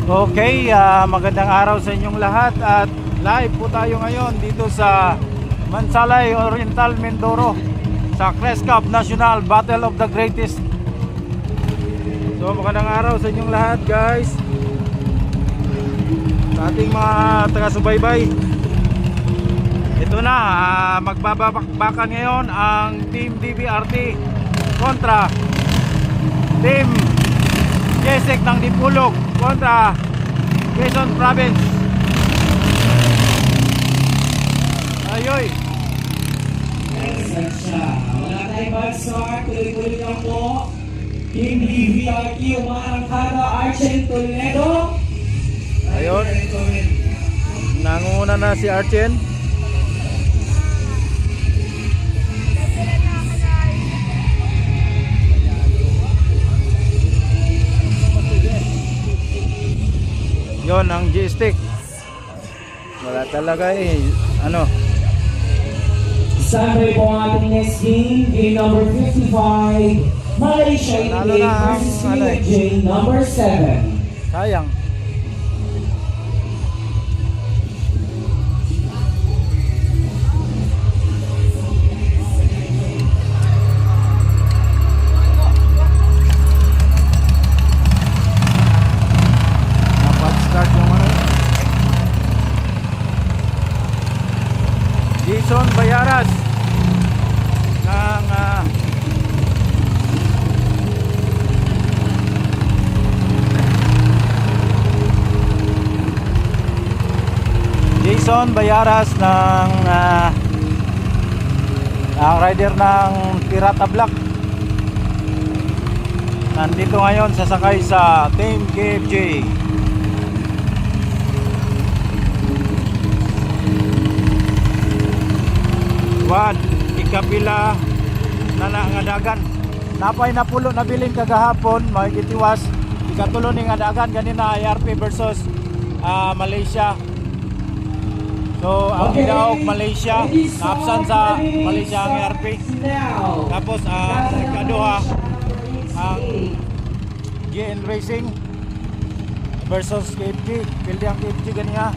Okay, magandang araw sa inyong lahat at live po tayo ngayon dito sa Mansalay Oriental, Mindoro sa Crest Cup National Battle of the Greatest. So magandang araw sa inyong lahat, guys, sa ating mga taga-subaybay. Ito na, magbabakbakan ngayon ang Team DBRT kontra Team Jesek ng Dipulog kontra Quezon Province. Ayoy. Wala tayong bad start, tuloy-tuloy lang po. Team DBRT, umarangkada, Archen Toledo. Ayun, nangunguna na si Archen. Yon ang G-stick. Wala talaga ano. Sunday po ang ating next game, game number 55, Malaysia India versus UFJ number 7. Sayang. Jason Bayaras ng ang rider ng Pirata Black nandito ngayon sasakay sa Team KFJ. Wad, ikapila na nga dagan. Napay napulo na bilin kagahapon, magitiwas. Ikatulo ni nga dagan ganina IRP versus Malaysia. So, ang ginaog Malaysia, naapsan sa Malaysia ang IRP. Tapos ang ikaduha ang GN Racing versus KFG. Pildi ang KFG ganina.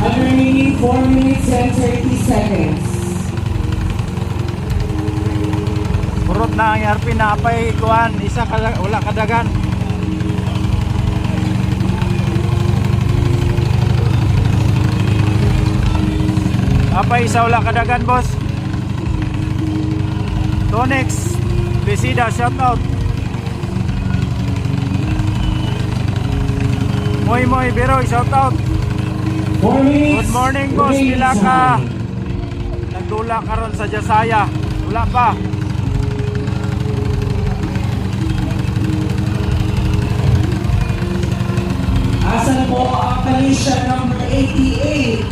Remaining 4 minutes and 30 seconds. Purot na ang IRP na apay kuhan, isa wala kadagan. Apay isa wala kadagan, boss. Tonex Besida, shout out. Moy Biroy, shout out. Good morning, boss. Pila ka nagdula karon sa Jasaya? Wala pa. Asan po ang Malaysia number 88?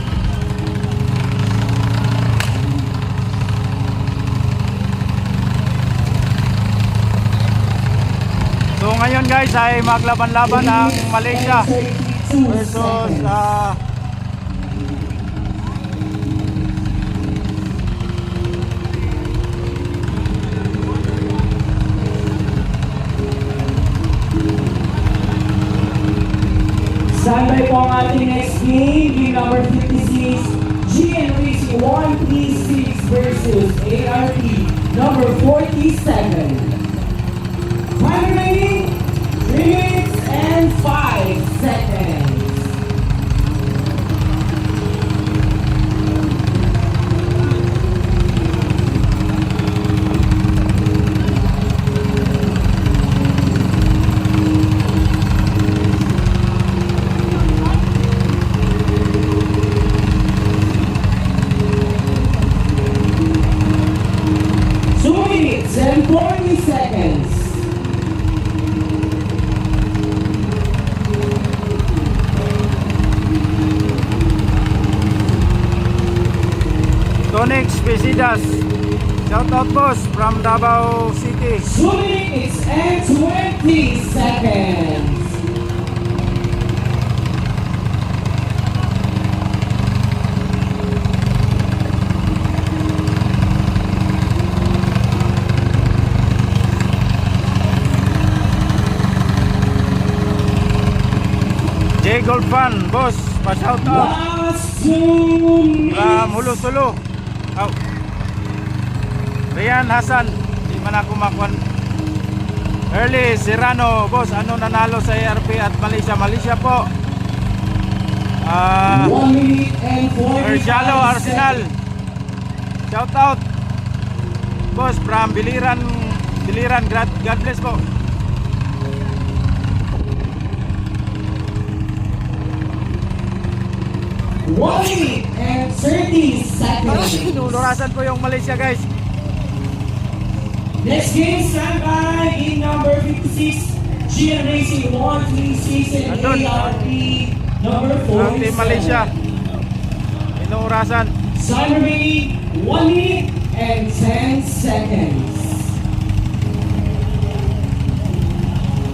So ngayon, guys, ay maglaban-laban ang Malaysia versus Standby po ang ating next game, game number 56, GN Racing 136 versus ARP number 47. Time remaining 3 minutes and 5 seconds. And 40 seconds. Besidas. Shout out boss from Davao City. Swimming is at 20 seconds. J Gold Fan, boss, pa-shout out. Last 2 minutes. Hulu-tulo. Oh. Rian Hasan, di man ako makuan. Early Serrano, boss, ano nanalo sa ARP at Malaysia? Malaysia po. 1 minute and 45 Erjalo Arsenal. Shout out. Boss from Biliran, God bless po. One minute and 30 seconds. Inulurasan ko yung Malaysia, guys. Next game, stand by in number 56, GM Racing 136 and Andun. ARP number Ang team Malaysia. 47. Inurasan. Time remaining 1 minute and 10 seconds.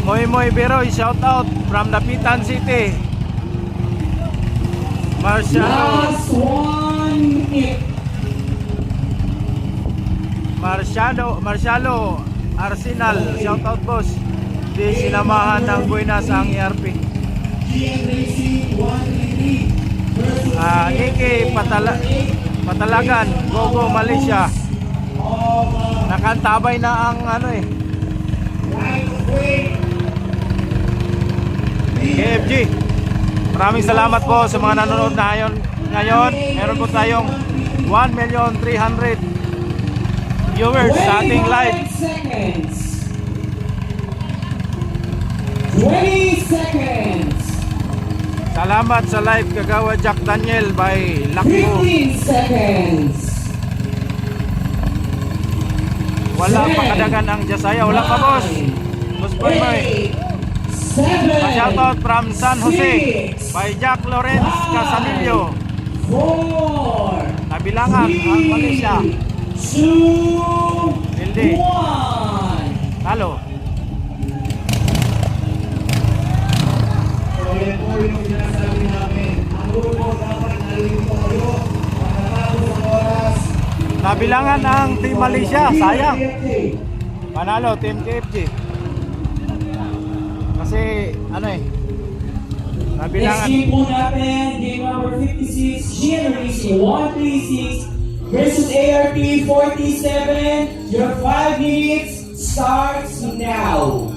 Moy Moy Biroy, shout out from Dapitan City. Last 1 minute. Marcialo Arsenal, shout out boss. Di sinamahan ng Buenas ang ERP. GM Racing 133 versus Niki Patalagan, Gogo Malaysia. Nakantabay na ang ano eh. KFG. Maraming salamat po sa mga nanonood na ngayon. Meron po tayong 1,300,000 viewers sa ating live. 20 seconds. Salamat sa live kagawa Jack Daniel by Lakbo. 15 seconds. Wala pa kadagan ang Jasaya. Wala pa boss. Boss Boy Boy. 7. Shoutout from San Jose by Jack Lawrence Casanillo. 4. Nabilangan ang Malaysia. 2. Hilde. 1. Talo. So yan po yung sinasabi namin. Ang grupo dapat nalilito kayo. Pagkatapos ng oras. Nabilangan ang Team Malaysia. Sayang. Panalo Team KFG. Kasi ano eh. Next Nabilangan. game po natin, game number 56, GM Racing 136 versus ARP 47. Your 5 minutes starts now.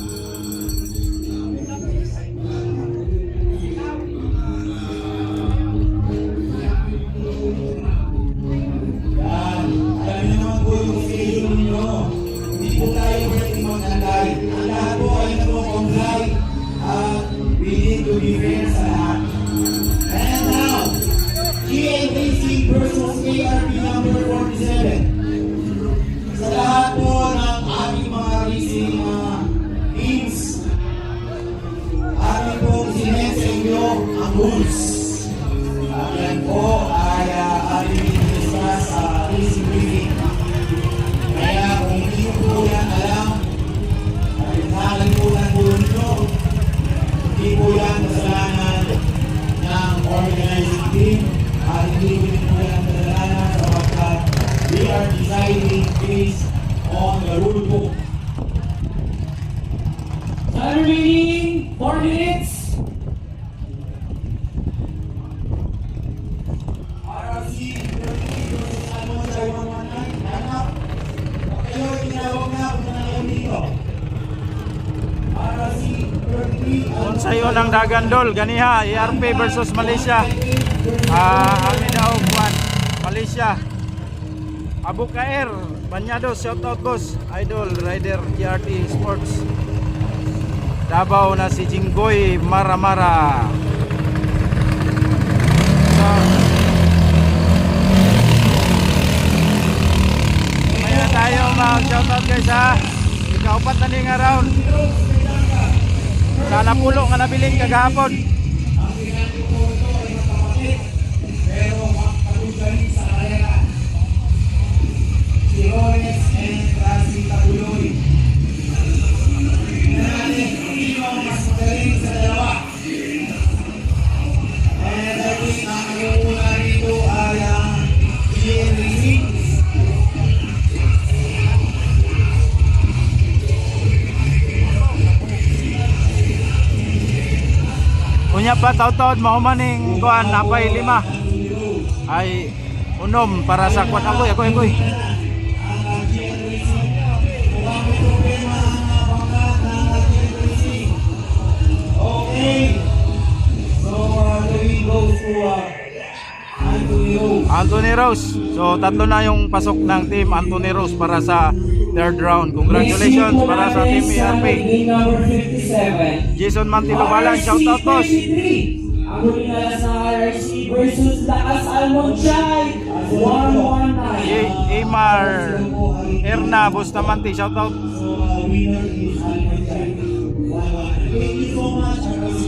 Yan. Alam niyo naman po yung schedule ninyo. Hindi po tayo pwedeng mag-antay. Ang lahat po ay nag-comply. At we need to be fair sa lahat. And now, GM Racing versus ARP number 47. Sa lahat po ng aming mga racing teams, amin po sinend sa inyo ang rules. Yan po ay aming discuss sa racing briefing. Kaya kung hindi nyo po yan alam, at nakalimutan po ninyo, hindi po yan kasalanan ng organizing team at hindi po yan kasalanan sapagkat we are deciding based on the rule book. Time remaining 4 minutes. RRC 30 versus Almonte 119. Hanap. Pag kayo ay tinawag na, punta na kayo dito. RRC 33. Sa iyo ng Dagandol, ganiha, ERP versus Malaysia. Amin daw, Juan, Malaysia. Abu Kair, Banyado, shout out boss. Idol, Rider, GRT Sports. Davao na si Jinggoy Maramara. So, may na tayo mag-shout out guys ha. Ikaupat na ning round. Sana pulo nga nabiling kagahapon. Ang ginagawa po ito ay magkapatid, pero magkapatid sa karera. si Onyx and Francis Tabuloy. Tingnan natin kung sino ang mas magaling sa dalawa. And I think ang nangunguna rito ay ang GN Racing. Unya pa taud-taud mahumaning kuan napay 5 ay unom para sa kuan akoy. Ang GN Racing. Mukhang may problema ang bangkat ng GN Racing. Okay. So, the win goes to Anthony Rose. Anthony Rose. So tatlo na yung pasok ng team Anthony Rose para sa third round. Congratulations para sa team ERP. Game number 57. Jason Mantilobalan, shout out boss. Ang huling alas ng RRC versus Lakas Almonchay. 119. Amar Erna Bustamante, shout out. So, winner is Almanjay. 1-1. Thank you so much, RRC.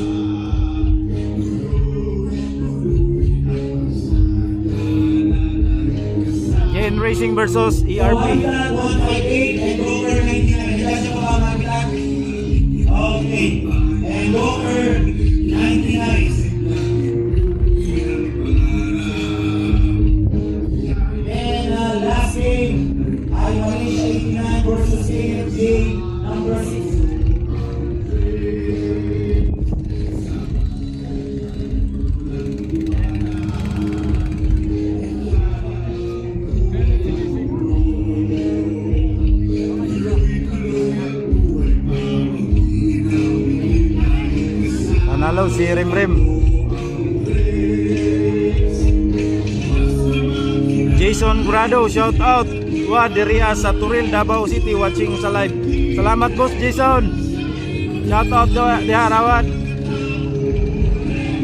Gen Racing versus ERP. 158 and Docker 99. Ilan siya pa mabilang? Okay. And Docker 99. And last game ay Malaysia 89 versus KFJ number 6. Nanalo si Rimrim. Jason Grado, shout out. Waderia sa Turil, Davao City, watching sa live. Salamat boss Jason. Shout out diha rawat.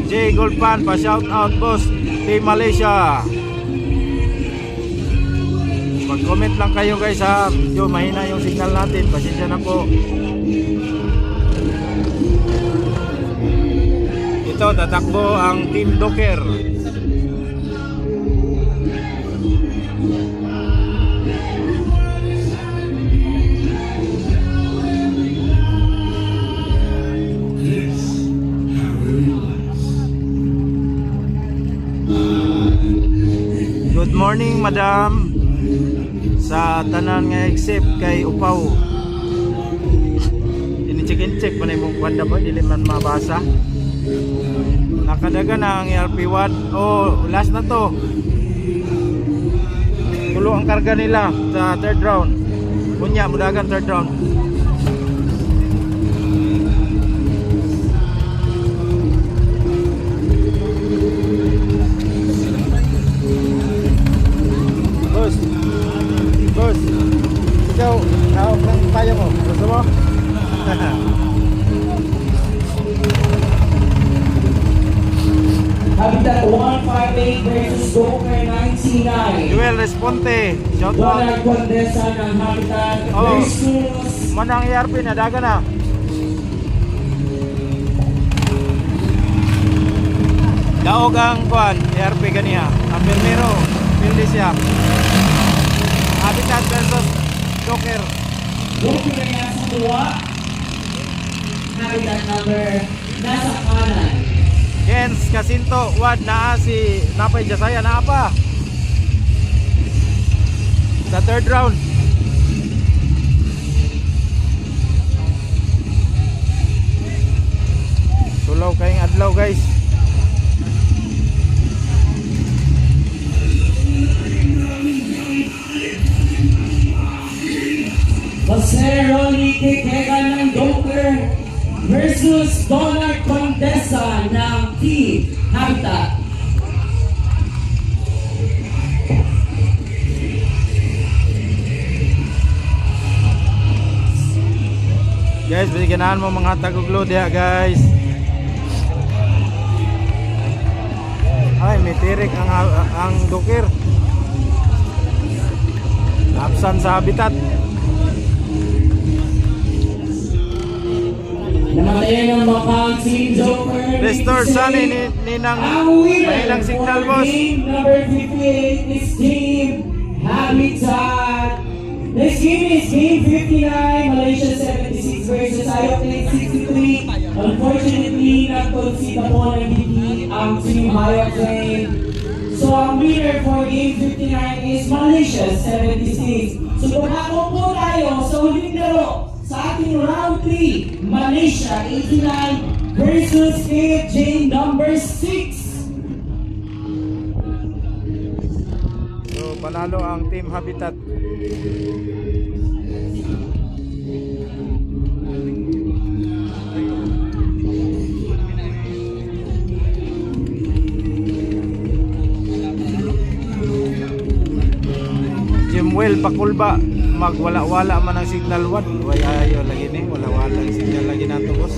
J Golpan pa shout out boss. Team Malaysia. Mag-comment lang kayo guys ha. Medyo mahina yung signal natin. Pasensya na po. Ito, tatakbo ang Team Docker. Good morning, madam. Sa tanan nga except kay Upaw. Ini-check pa na yung kwanda ba? Dili man mabasa. Nakadaga na ang ERP1. Oh, last na to. Tulo ang karga nila sa third round. Kunya, mudagan third round. Boss, ikaw, hawak ng payo mo. Gusto mo? Habitat 158 versus Docker 99. Joel Responte, shout out. Donald Condesa ng Habitat Oh. versus Manang ERP na, daga na. Daog ang kuan, ERP ganiha. Ang Permero, Pilisia. Habitat versus Docker. Docker na nasa tuwa. Habitat number nasa kanan. Jens Casinto, wad naa si Napay Jasaya, naa pa. Sa third round. Sulaw kayong adlaw guys. Jose Rolly Kikegan ng Docker versus Donald Condesa ng Team Habitat. Guys, bigyan mo mga taguglo diha guys. Ay, may tirik ang Docker. Absan sa habitat. Namatayan ng makang Team Docker. Restore Sunny ninang Ang winner mahinang signal for boss. game number 58 is Team Habitat. Next game is game 59, Malaysia 76 versus Hayok 63. Unfortunately, nag-concede na po ng defeat ang Team Hayok Lane. So, ang winner for game 59 is Malaysia 76. So, tumako po tayo sa huling laro sa ating round 3, Malaysia 89 versus KFJ number 6. So panalo ang Team Habitat. Jimwell Pakulba, magwala-wala man ang signal 1. Way ayo lagi ni, wala-wala ang signal lagi nato boss.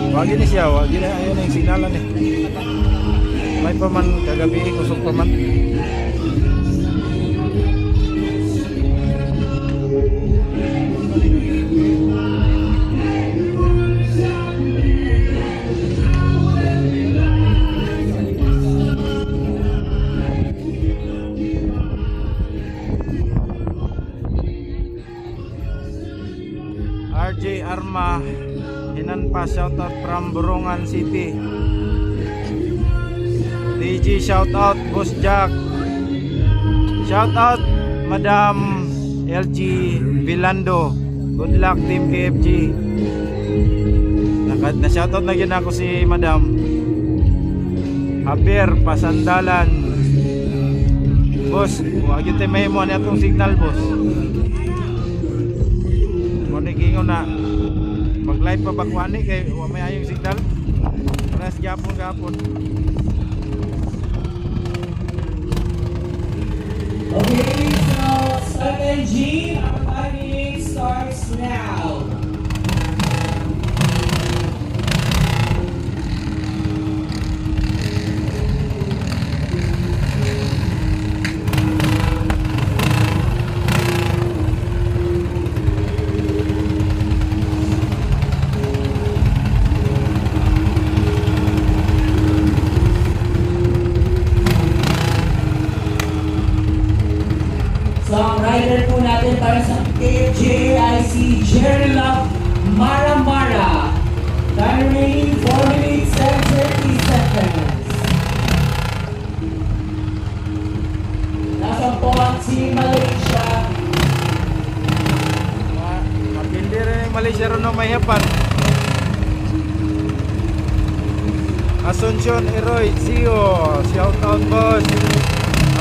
Wagi ni siya, wagi na ayo na yung signalan eh. May pa man kagabi, kusog pa man. RJ Arma, Hinanpa, shoutout from Borongan City. DG shoutout, Boss Jack. Shoutout Madam LG Vilando. Good luck Team KFG. Na-shoutout na gina ako si Madam Javier Pasandalan. Boss, wag yung timay mo na itong signal boss. Gingon na mag-live pa bakwani kay wa may ayong signal. Paras gapon. Okay, so second G, our 5 minutes starts now. So, ang rider po natin para sa KFJ ay si Jerry Love Mara. Time remaining 4 minutes and 30 seconds. Nasa po ang Team Malaysia. Mapindi rin yung Malaysia rin ng may hapan. Asuncion Eroy, Sio, shoutout boss.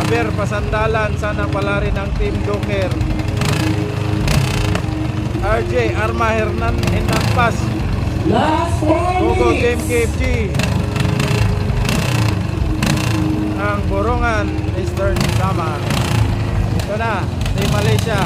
Javier Pasandalan, sana pala rin ang Team Doker. RJ Arma Hinanpas, Last 4 Gogo Team minutes. KFG. Ang Borongan Eastern Samar. Ito na, Team Malaysia.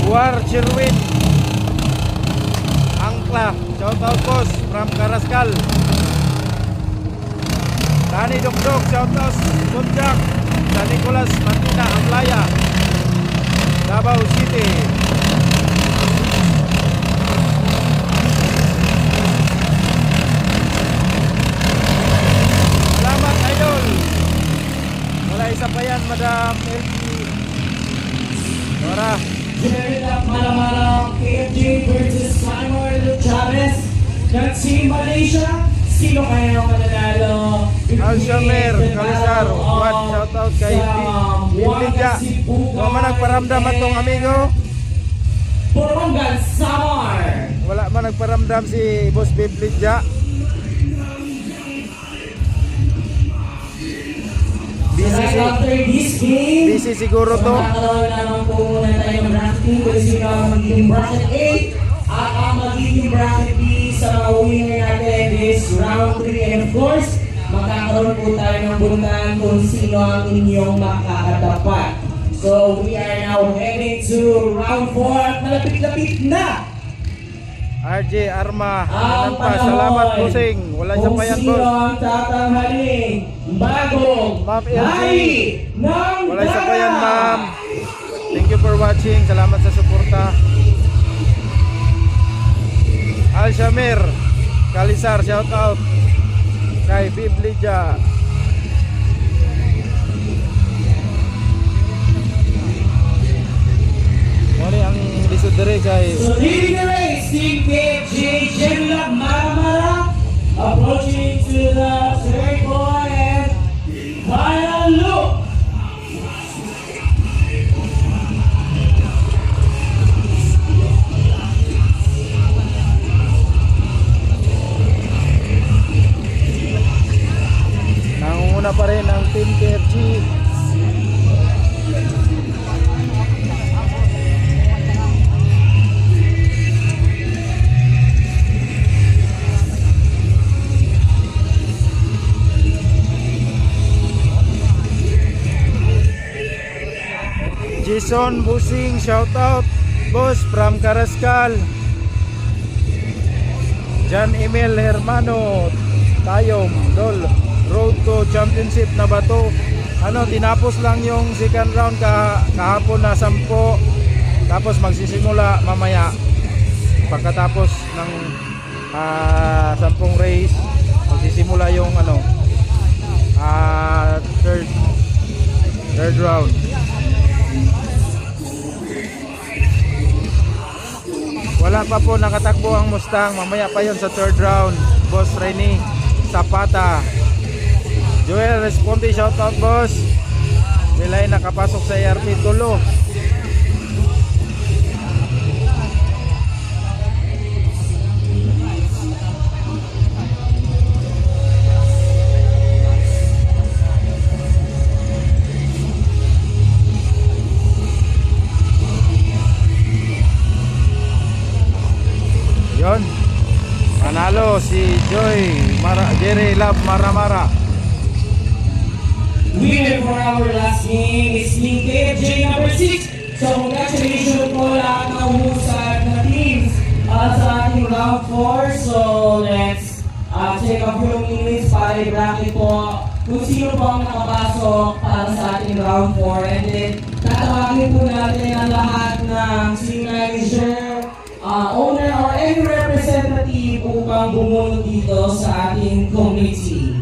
War Sherwin Angkla, shoutout boss from Karaskal. Dani Dokdok, shoutout Bunjak. San Nicolas Mantina Amlaya, Davao City. Salamat idol. Wala isa pa yan Madam LG. Dora. Jerry Love Mara, KFJ versus Simon Chavez ng Team Malaysia. Sino kaya ang mananalo? Alshamer, Kalisar, Juan, shoutout kay Biblidya. Huwag man nagparamdam atong amigo. Borongan Samar. Wala man nagparamdam si Boss Biblidya. After this game, Busy siguro to. magkakaroon naman po muna tayo ng ranking kung sino ang magiging bracket A at ang magiging bracket B sa mga winner natin this round 3. And of course, magkakaroon po tayo ng buntan kung sino ang inyong makakatapat. So, we are now heading to round 4. Malapit-lapit na RJ Arma, ang Hinanpas, salamat panahon bossing. Wala sa kung payan sino boss. ang tatanghalin bagong Ma'am LG. hari ng Walay sa dagat. yan, ma'am. Thank you for watching. Salamat sa suporta. Al Shamir Kalisar, shout out. Kay Biblija. Muli ang lisod dere kay So leading the race, Team KFJ, Gemila Maramara, approaching to the third point and final loop. nangunguna pa rin ang Team KFG. Jason Busing, shout out boss from Carrascal. Jan Emil Hermano Tayom Dol, road to championship na ba to? Ano, tinapos lang yung second round kahapon na 10. Tapos magsisimula mamaya pagkatapos ng 10 race, magsisimula yung ano, third round. Wala pa po nakatakbo ang Mustang. Mamaya pa yon sa third round. Boss Rene Zapata. Joel Responde, shout out boss. Bilay nakapasok sa ARP Tulo. Yon. Manalo si Jerry Love Maramara. Winner for our last game is Team KFJ number 6. So congratulations po lahat ng husay na teams sa ating round 4. So let's check a few minutes para i-bracket po kung sino po ang nakapasok para sa ating round 4. And then tatawagin po natin ang lahat ng team manager, owner or any representative upang bumunod dito sa ating committee.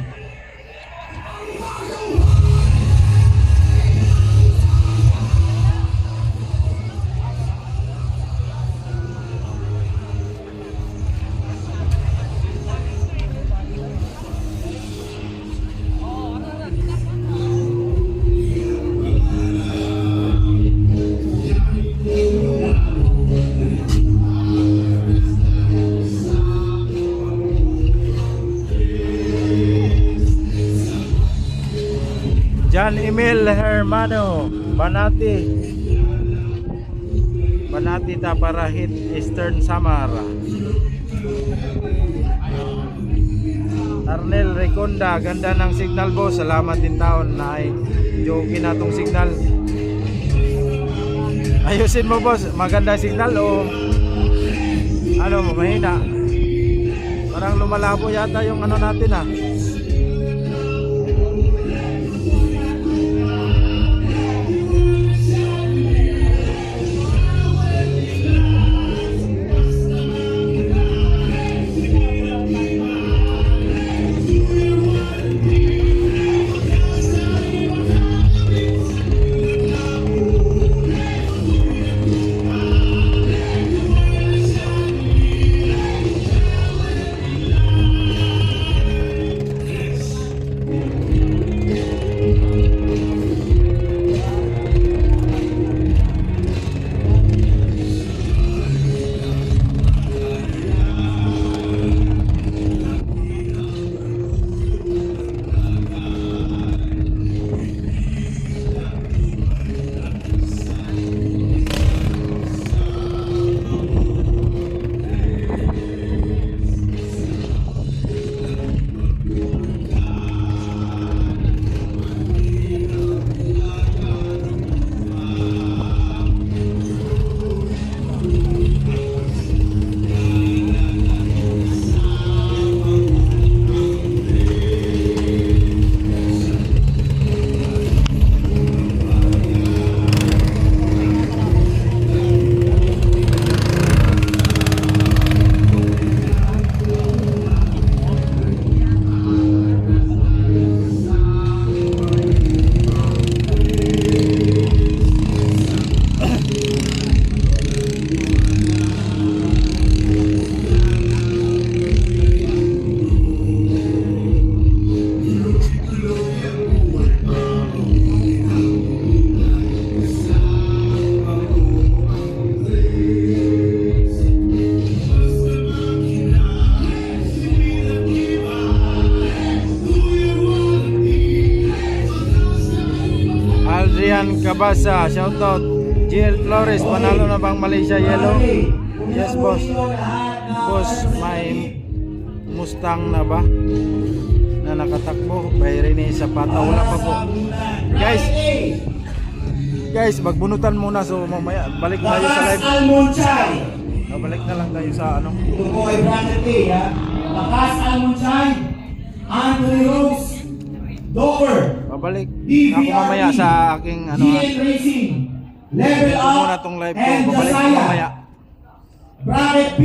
Jan Emil Hermano Banati Taparahit Eastern Samara. Arnel Reconda, ganda ng signal boss. Salamat din taon na ay joke na tong signal. Ayusin mo boss, maganda signal o ano mo, mahina. Parang lumalabo yata yung ano natin ah. Gabasa, shoutout. GL Flores, panalo na bang Malaysia Yellow? Yes, boss. Boss, may Mustang na ba na nakatakbo? Bayrini sa pata, wala pa po. Guys, magbunutan muna, so mamaya balik tayo sa Bakas live. Almonchay. Balik na lang tayo sa ano. Ito po ay bracket A, ha? Bakas Almonchay, Anthony Rose, Dover, Babalik ako mamaya sa aking ano ha. GN Racing, Level Ito muna Up, tong live ko. and Babalik ko Dasaya. mamaya. Bracket B,